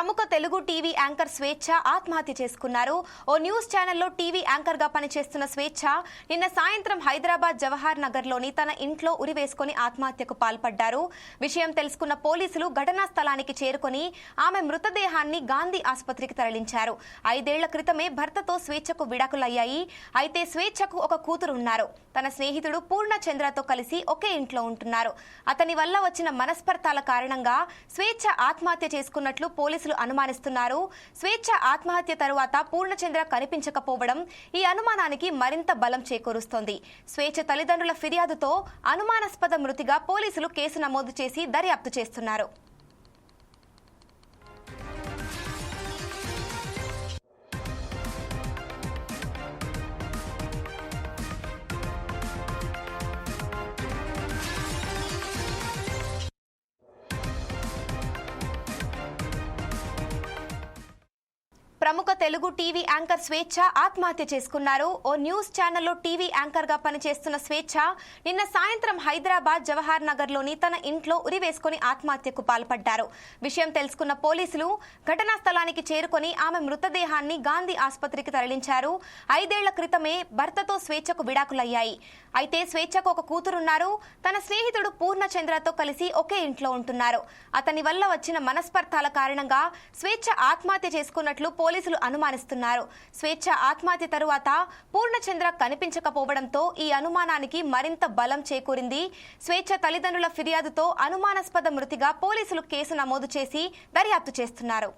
ప్రముఖ Telugu TV anchor స్వేచ్ఛ ఆత్మహత్య చేసుకున్నారు. ఓ న్యూస్ ఛానల్లో టీవీ యాంకర్ గా పనిచేస్తున్న స్వేచ్ఛ నిన్న సాయంత్రం హైదరాబాద్ జవహర్ నగర్ లోని తన ఇంట్లో ఉరివేసుకుని ఆత్మహత్యకు పాల్పడ్డారు. విషయం తెలుసుకున్న పోలీసులు ఘటనా స్థలానికి చేరుకుని ఆమె మృతదేహాన్ని గాంధీ ఆసుపత్రికి తరలించారు. 5 ఏళ్ల క్రితమే భర్తతో స్వేచ్ఛకు విడాకులయ్యాయి. అయితే స్వేచ్ఛకు ఒక కూతురు ఉన్నారు. తన స్నేహితుడు పూర్ణచంద్రతో కలిసి ఒకే ఇంట్లో ఉంటున్నారు. అతని వల్ల వచ్చిన మనస్పర్ధాల కారణంగా స్వేచ్ఛ ఆత్మహత్య చేసుకున్నట్లు పోలీసులు అనుమానిస్తున్నారు. స్వేచ్ఛ ఆత్మహత్య తరువాత పూర్ణచంద్ర కనిపించకపోవడం ఈ అనుమానానికి మరింత బలం చేకూరుస్తోంది. స్వేచ్ఛ తల్లిదండ్రుల ఫిర్యాదుతో అనుమానాస్పద మృతిగా పోలీసులు కేసు నమోదు చేసి దర్యాప్తు చేస్తున్నారు. ప్రముఖ తెలుగు టీవీ యాంకర్ స్వేచ్ఛ ఆత్మహత్య చేసుకున్నారు. ఓ న్యూస్ ఛానల్లో టీవీ యాంకర్ గా పనిచేస్తున్న స్వేచ్ఛ నిన్న సాయంత్రం హైదరాబాద్ జవహర్ నగర్ లోని తన ఇంట్లో ఉరివేసుకుని ఆత్మహత్యకు పాల్పడ్డారు. విషయం తెలుసుకున్న పోలీసులు ఘటనా స్థలానికి చేరుకుని ఆమె మృతదేహాన్ని గాంధీ ఆసుపత్రికి తరలించారు. 5 ఏళ్ల క్రితమే భర్తతో స్వేచ్ఛకు విడాకులయ్యాయి. అయితే స్వేచ్ఛకు ఒక కూతురున్నారు. తన స్నేహితుడు పూర్ణచంద్రతో కలిసి ఒకే ఇంట్లో ఉంటున్నారు. అతని వల్ల వచ్చిన మనస్పర్ధాల కారణంగా స్వేచ్ఛ ఆత్మహత్య చేసుకున్నట్లు పోలీసులు అనుమానిస్తున్నారు. స్వేచ్ఛ ఆత్మహత్య తరువాత పూర్ణచంద్ర కనిపించకపోవడంతో ఈ అనుమానానికి మరింత బలం చేకూరింది. స్వేచ్ఛ తల్లిదండ్రుల ఫిర్యాదుతో అనుమానాస్పద మృతిగా పోలీసులు కేసు నమోదు చేసి దర్యాప్తు చేస్తున్నారు.